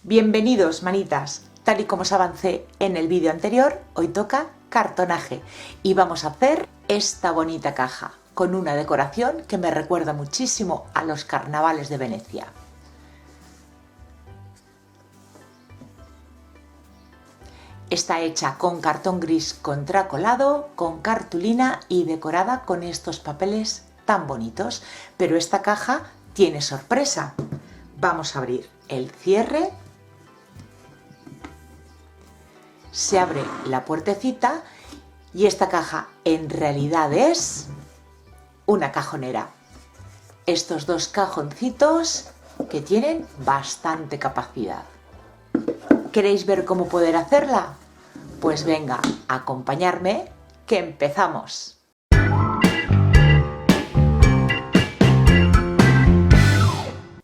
Bienvenidos, manitas. Tal y como os avancé en el vídeo anterior, hoy toca cartonaje y vamos a hacer esta bonita caja con una decoración que me recuerda muchísimo a los carnavales de Venecia. Está hecha con cartón gris contracolado, con cartulina y decorada con estos papeles tan bonitos. Pero esta caja tiene sorpresa. Vamos a abrir el cierre. Se abre la puertecita y esta caja en realidad es una cajonera. Estos dos cajoncitos que tienen bastante capacidad. ¿Queréis ver cómo poder hacerla? Pues venga, acompañarme, que empezamos.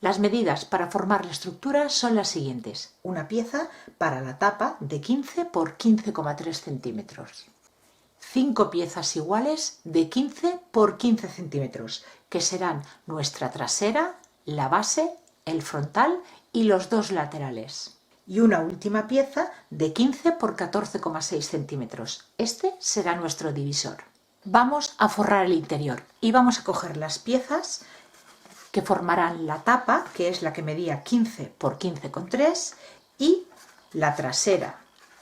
Las medidas para formar la estructura son las siguientes. Una pieza para la tapa de 15 por 15,3 centímetros. 5 piezas iguales de 15 por 15 centímetros, que serán nuestra trasera, la base, el frontal y los dos laterales. Y una última pieza de 15 por 14,6 centímetros. Este será nuestro divisor. Vamos a forrar el interior y vamos a coger las piezas que formarán la tapa, que es la que medía 15 por 15,3, y la trasera,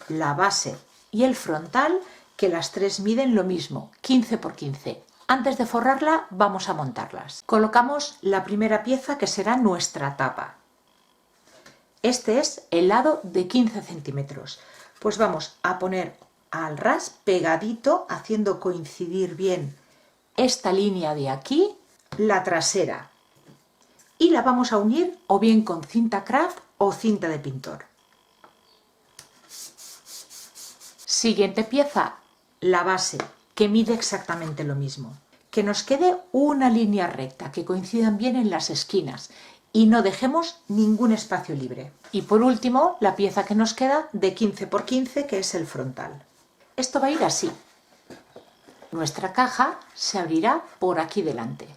la base y el frontal, que las tres miden lo mismo, 15 por 15. Antes de forrarla vamos a montarlas. Colocamos la primera pieza, que será nuestra tapa. Este es el lado de 15 centímetros. Pues vamos a poner al ras pegadito, haciendo coincidir bien esta línea de aquí, la trasera. Y la vamos a unir o bien con cinta craft o cinta de pintor. Siguiente pieza, la base, que mide exactamente lo mismo. Que nos quede una línea recta, que coincidan bien en las esquinas y no dejemos ningún espacio libre. Y por último, la pieza que nos queda de 15 por 15, que es el frontal. Esto va a ir así. Nuestra caja se abrirá por aquí delante.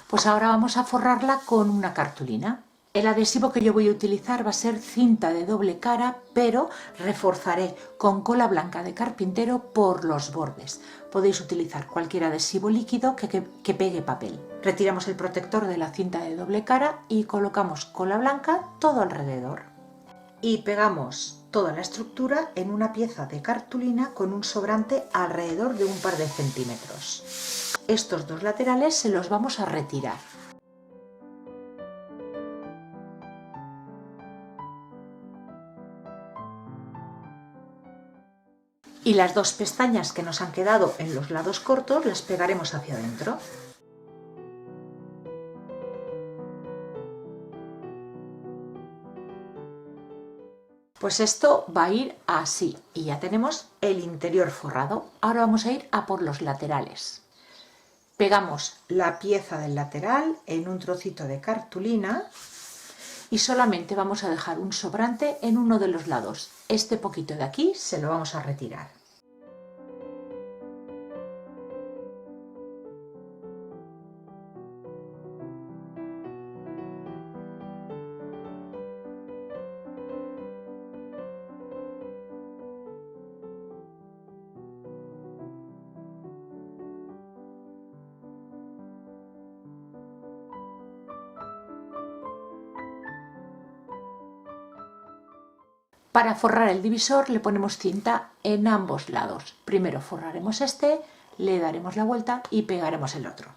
Pues ahora vamos a forrarla con una cartulina. El adhesivo que yo voy a utilizar va a ser cinta de doble cara, pero reforzaré con cola blanca de carpintero por los bordes. Podéis utilizar cualquier adhesivo líquido que pegue papel. Retiramos el protector de la cinta de doble cara y colocamos cola blanca todo alrededor. Y pegamos toda la estructura en una pieza de cartulina con un sobrante alrededor de un par de centímetros. Estos dos laterales se los vamos a retirar. Y las dos pestañas que nos han quedado en los lados cortos las pegaremos hacia adentro. Pues esto va a ir así y ya tenemos el interior forrado. Ahora vamos a ir a por los laterales. Pegamos la pieza del lateral en un trocito de cartulina y solamente vamos a dejar un sobrante en uno de los lados. Este poquito de aquí se lo vamos a retirar. Para forrar el divisor le ponemos cinta en ambos lados. Primero forraremos este, le daremos la vuelta y pegaremos el otro.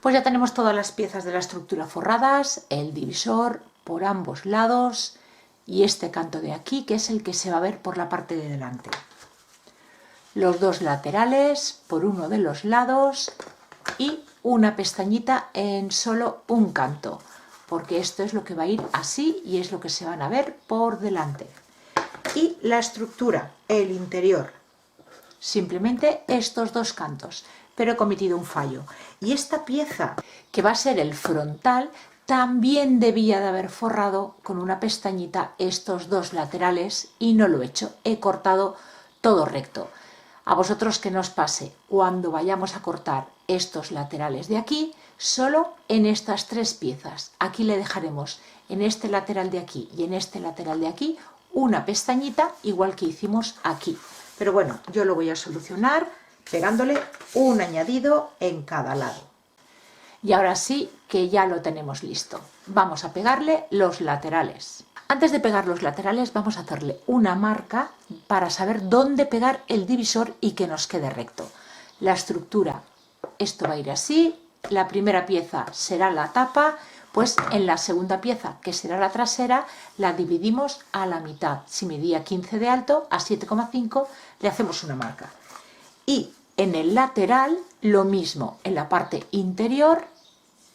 Pues ya tenemos todas las piezas de la estructura forradas, el divisor por ambos lados y este canto de aquí, que es el que se va a ver por la parte de delante. Los dos laterales por uno de los lados y una pestañita en solo un canto, porque esto es lo que va a ir así y es lo que se van a ver por delante. Y la estructura, el interior, simplemente estos dos cantos, pero he cometido un fallo. Y esta pieza, que va a ser el frontal, también debía de haber forrado con una pestañita estos dos laterales y no lo he hecho, he cortado todo recto. A vosotros que nos pase cuando vayamos a cortar estos laterales de aquí, solo en estas tres piezas. Aquí le dejaremos en este lateral de aquí y en este lateral de aquí una pestañita igual que hicimos aquí. Pero bueno, yo lo voy a solucionar pegándole un añadido en cada lado. Y ahora sí que ya lo tenemos listo. Vamos a pegarle los laterales. Antes de pegar los laterales vamos a hacerle una marca para saber dónde pegar el divisor y que nos quede recto. La estructura, esto va a ir así, la primera pieza será la tapa, pues en la segunda pieza, que será la trasera, la dividimos a la mitad. Si medía 15 de alto, a 7,5 le hacemos una marca. Y en el lateral, lo mismo, en la parte interior,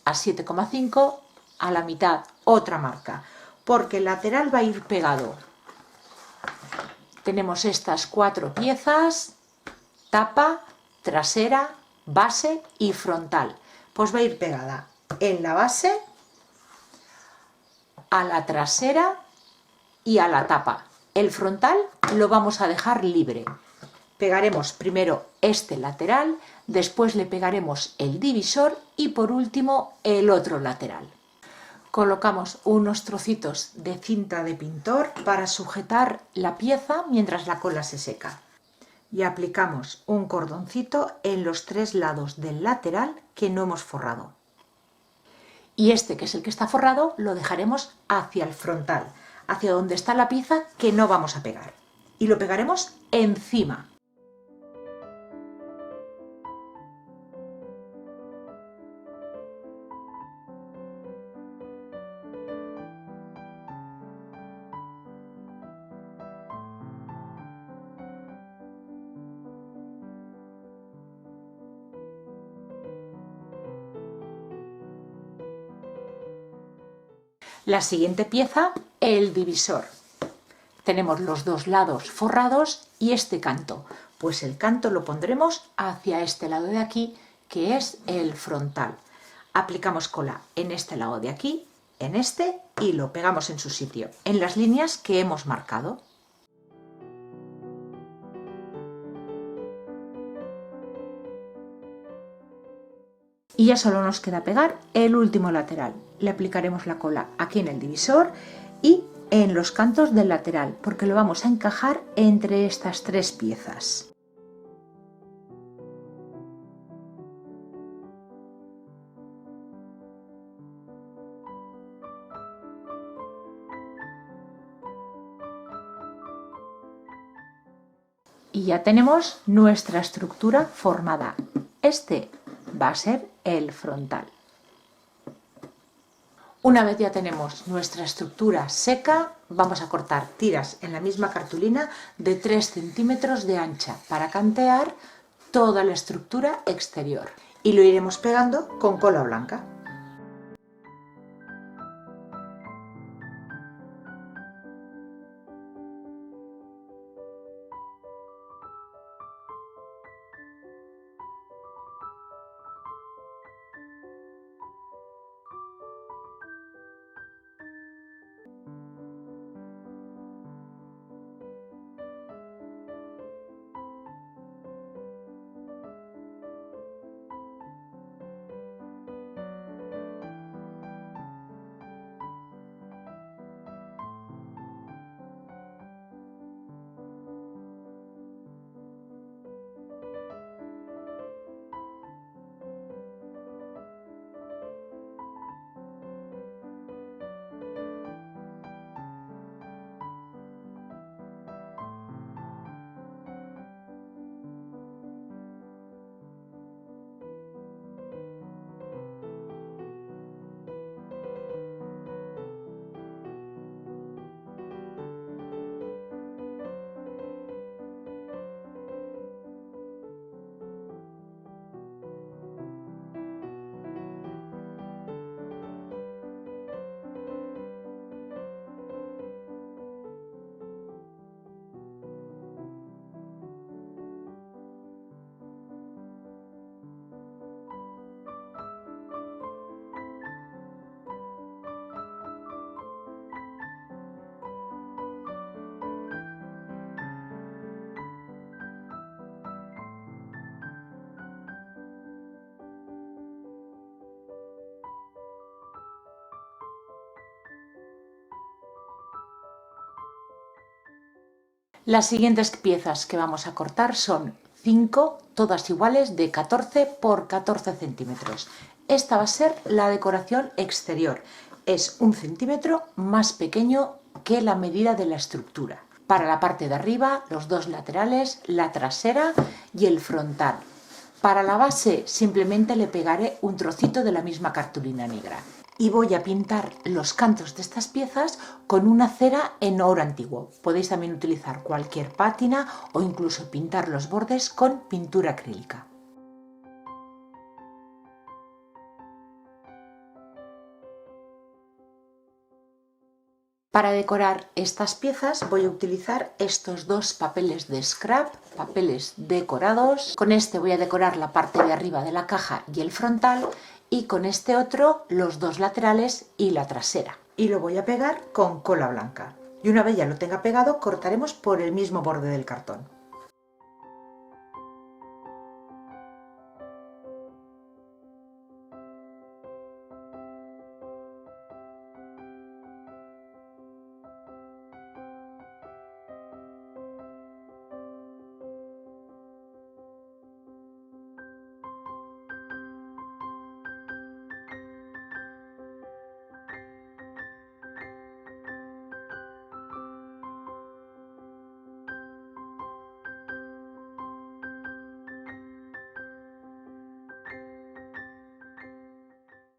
a 7,5, a la mitad, otra marca, porque el lateral va a ir pegado. Tenemos estas cuatro piezas, tapa, trasera, base y frontal. Pues va a ir pegada en la base, a la trasera y a la tapa. El frontal lo vamos a dejar libre. Pegaremos primero este lateral, después le pegaremos el divisor y por último el otro lateral. Colocamos unos trocitos de cinta de pintor para sujetar la pieza mientras la cola se seca. Y aplicamos un cordoncito en los tres lados del lateral que no hemos forrado. Y este, que es el que está forrado, lo dejaremos hacia el frontal, hacia donde está la pieza que no vamos a pegar. Y lo pegaremos encima. La siguiente pieza, el divisor. Tenemos los dos lados forrados y este canto. Pues el canto lo pondremos hacia este lado de aquí, que es el frontal. Aplicamos cola en este lado de aquí, en este, y lo pegamos en su sitio, en las líneas que hemos marcado. Y ya solo nos queda pegar el último lateral. Le aplicaremos la cola aquí en el divisor y en los cantos del lateral, porque lo vamos a encajar entre estas tres piezas. Y ya tenemos nuestra estructura formada. Este va a ser el frontal. Una vez ya tenemos nuestra estructura seca, vamos a cortar tiras en la misma cartulina de 3 centímetros de ancha para cantear toda la estructura exterior. Y lo iremos pegando con cola blanca. Las siguientes piezas que vamos a cortar son 5, todas iguales, de 14 por 14 centímetros. Esta va a ser la decoración exterior. Es 1 centímetro más pequeño que la medida de la estructura. Para la parte de arriba, los dos laterales, la trasera y el frontal. Para la base simplemente le pegaré un trocito de la misma cartulina negra. Y voy a pintar los cantos de estas piezas con una cera en oro antiguo. Podéis también utilizar cualquier pátina o incluso pintar los bordes con pintura acrílica. Para decorar estas piezas voy a utilizar estos dos papeles de scrap, papeles decorados. Con este voy a decorar la parte de arriba de la caja y el frontal, y con este otro los dos laterales y la trasera. Y lo voy a pegar con cola blanca. Y una vez ya lo tenga pegado, cortaremos por el mismo borde del cartón.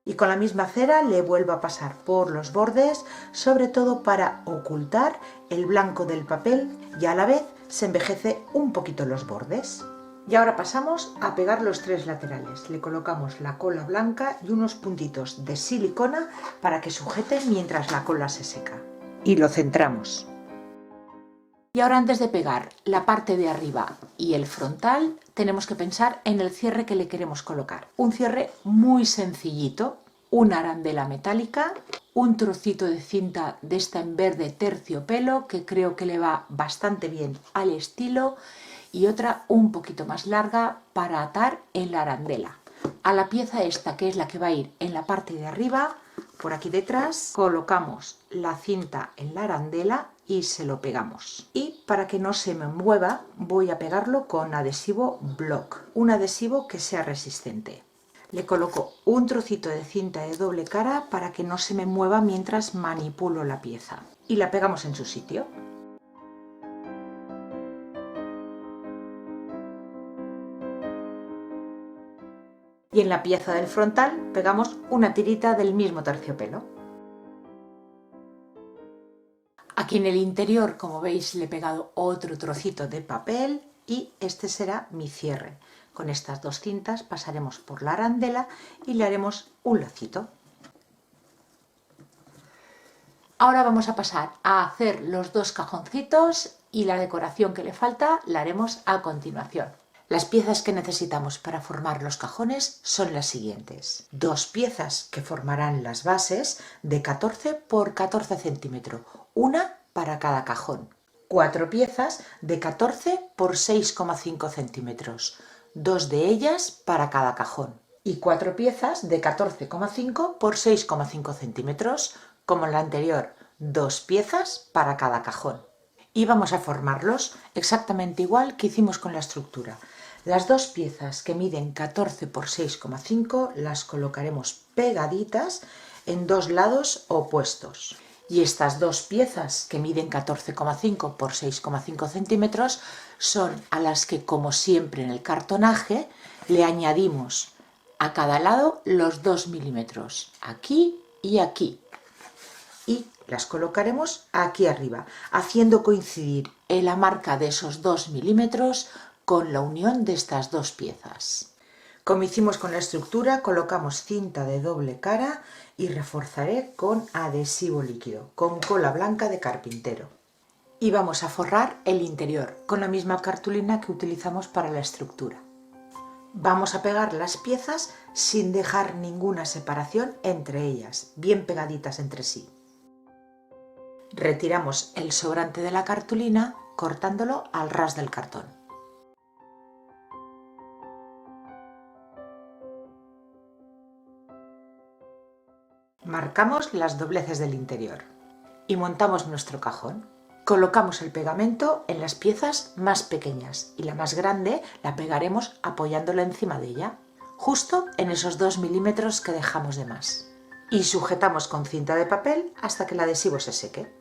Y con la misma cera le vuelvo a pasar por los bordes, sobre todo para ocultar el blanco del papel y a la vez se envejece un poquito los bordes. Y ahora pasamos a pegar los tres laterales. Le colocamos la cola blanca y unos puntitos de silicona para que sujete mientras la cola se seca. Y lo centramos. Y ahora, antes de pegar la parte de arriba y el frontal, tenemos que pensar en el cierre que le queremos colocar. Un cierre muy sencillito, una arandela metálica, un trocito de cinta de esta en verde terciopelo, que creo que le va bastante bien al estilo, y otra un poquito más larga para atar en la arandela. A la pieza esta, que es la que va a ir en la parte de arriba, por aquí detrás, colocamos la cinta en la arandela y se lo pegamos. Y para que no se me mueva, voy a pegarlo con adhesivo Block, un adhesivo que sea resistente. Le coloco un trocito de cinta de doble cara para que no se me mueva mientras manipulo la pieza. Y la pegamos en su sitio. Y en la pieza del frontal pegamos una tirita del mismo terciopelo. Aquí en el interior, como veis, le he pegado otro trocito de papel y este será mi cierre. Con estas dos cintas pasaremos por la arandela y le haremos un lacito. Ahora vamos a pasar a hacer los dos cajoncitos y la decoración que le falta la haremos a continuación. Las piezas que necesitamos para formar los cajones son las siguientes. Dos piezas que formarán las bases de 14 por 14 centímetros, una para cada cajón. 4 piezas de 14 por 6,5 centímetros, dos de ellas para cada cajón. Y 4 piezas de 14,5 por 6,5 centímetros, como en la anterior, 2 piezas para cada cajón. Y vamos a formarlos exactamente igual que hicimos con la estructura. Las dos piezas que miden 14 por 6,5 las colocaremos pegaditas en dos lados opuestos. Y estas dos piezas que miden 14,5 por 6,5 centímetros son a las que, como siempre en el cartonaje, le añadimos a cada lado los 2 milímetros, aquí y aquí. Y las colocaremos aquí arriba, haciendo coincidir en la marca de esos 2 milímetros con la unión de estas dos piezas. Como hicimos con la estructura, colocamos cinta de doble cara y reforzaré con adhesivo líquido, con cola blanca de carpintero. Y vamos a forrar el interior con la misma cartulina que utilizamos para la estructura. Vamos a pegar las piezas sin dejar ninguna separación entre ellas, bien pegaditas entre sí. Retiramos el sobrante de la cartulina cortándolo al ras del cartón. Marcamos las dobleces del interior y montamos nuestro cajón. Colocamos el pegamento en las piezas más pequeñas y la más grande la pegaremos apoyándola encima de ella, justo en esos 2 milímetros que dejamos de más. Y sujetamos con cinta de papel hasta que el adhesivo se seque.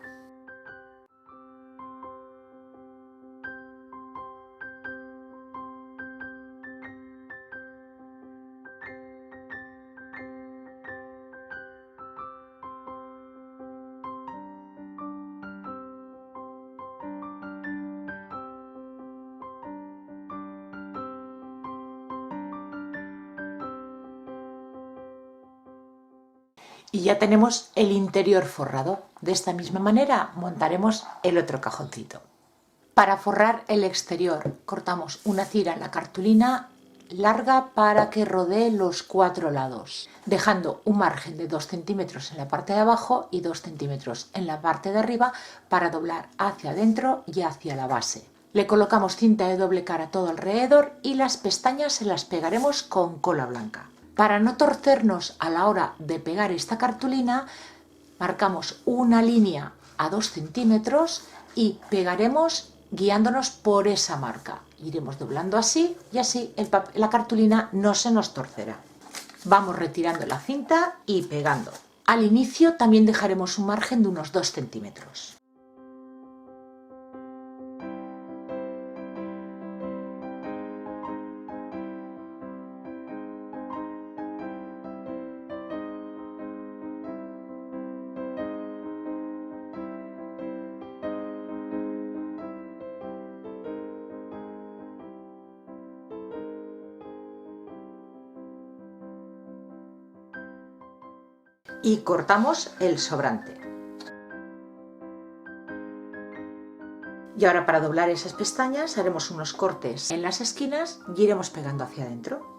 Y ya tenemos el interior forrado. De esta misma manera montaremos el otro cajoncito. Para forrar el exterior cortamos una tira en la cartulina larga para que rodee los 4 lados, dejando un margen de 2 centímetros en la parte de abajo y 2 centímetros en la parte de arriba para doblar hacia adentro y hacia la base. Le colocamos cinta de doble cara todo alrededor y las pestañas se las pegaremos con cola blanca. Para no torcernos a la hora de pegar esta cartulina, marcamos una línea a 2 centímetros y pegaremos guiándonos por esa marca. Iremos doblando así y así la cartulina no se nos torcerá. Vamos retirando la cinta y pegando. Al inicio también dejaremos un margen de unos 2 centímetros. Y cortamos el sobrante. Y ahora para doblar esas pestañas haremos unos cortes en las esquinas y iremos pegando hacia adentro.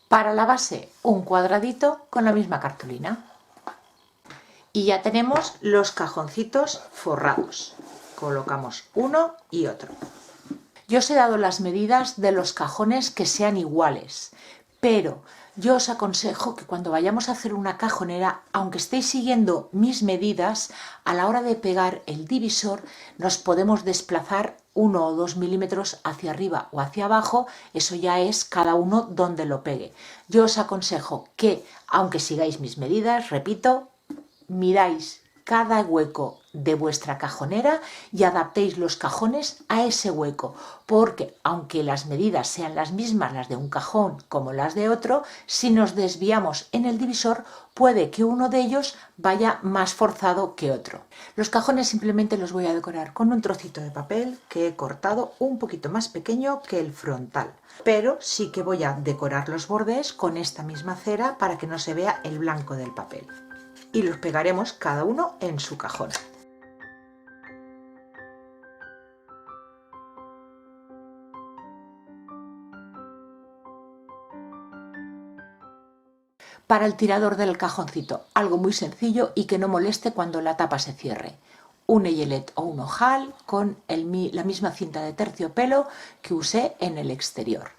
Para la base un cuadradito con la misma cartulina. Y ya tenemos los cajoncitos forrados. Colocamos uno y otro. Yo os he dado las medidas de los cajones que sean iguales, pero yo os aconsejo que cuando vayamos a hacer una cajonera, aunque estéis siguiendo mis medidas, a la hora de pegar el divisor nos podemos desplazar 1 o 2 milímetros hacia arriba o hacia abajo, eso ya es cada uno donde lo pegue. Yo os aconsejo que, aunque sigáis mis medidas, repito, miráis cada hueco de vuestra cajonera y adaptéis los cajones a ese hueco, porque aunque las medidas sean las mismas, las de un cajón como las de otro, si nos desviamos en el divisor puede que uno de ellos vaya más forzado que otro. Los cajones simplemente los voy a decorar con un trocito de papel que he cortado un poquito más pequeño que el frontal, pero sí que voy a decorar los bordes con esta misma cera para que no se vea el blanco del papel. Y los pegaremos cada uno en su cajón. Para el tirador del cajoncito, algo muy sencillo y que no moleste cuando la tapa se cierre. Un eyelet o un ojal con la misma cinta de terciopelo que usé en el exterior.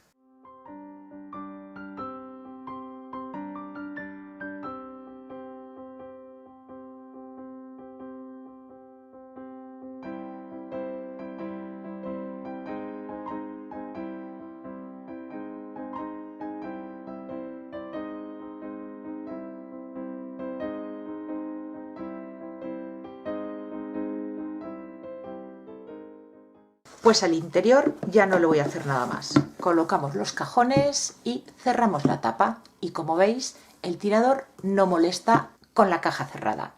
Pues al interior ya no le voy a hacer nada más. Colocamos los cajones y cerramos la tapa. Y como veis, el tirador no molesta con la caja cerrada.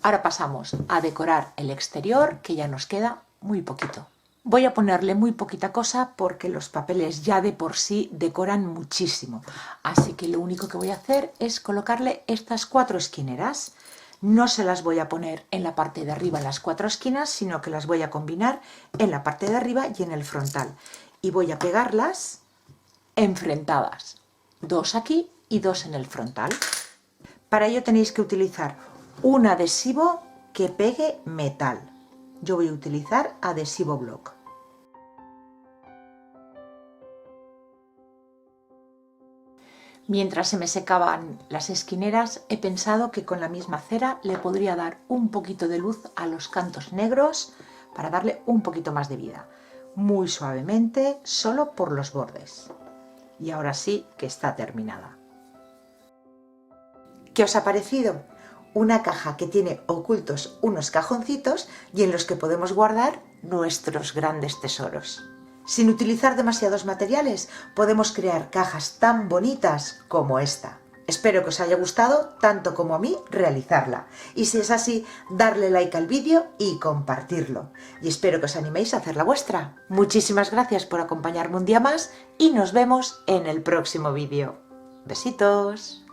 Ahora pasamos a decorar el exterior, que ya nos queda muy poquito. Voy a ponerle muy poquita cosa porque los papeles ya de por sí decoran muchísimo. Así que lo único que voy a hacer es colocarle estas 4 esquineras. No se las voy a poner en la parte de arriba en las 4 esquinas, sino que las voy a combinar en la parte de arriba y en el frontal. Y voy a pegarlas enfrentadas. 2 aquí y 2 en el frontal. Para ello tenéis que utilizar un adhesivo que pegue metal. Yo voy a utilizar adhesivo block. Mientras se me secaban las esquineras, he pensado que con la misma cera le podría dar un poquito de luz a los cantos negros para darle un poquito más de vida. Muy suavemente, solo por los bordes. Y ahora sí que está terminada. ¿Qué os ha parecido? Una caja que tiene ocultos unos cajoncitos y en los que podemos guardar nuestros grandes tesoros. Sin utilizar demasiados materiales, podemos crear cajas tan bonitas como esta. Espero que os haya gustado tanto como a mí realizarla. Y si es así, darle like al vídeo y compartirlo. Y espero que os animéis a hacer la vuestra. Muchísimas gracias por acompañarme un día más y nos vemos en el próximo vídeo. Besitos.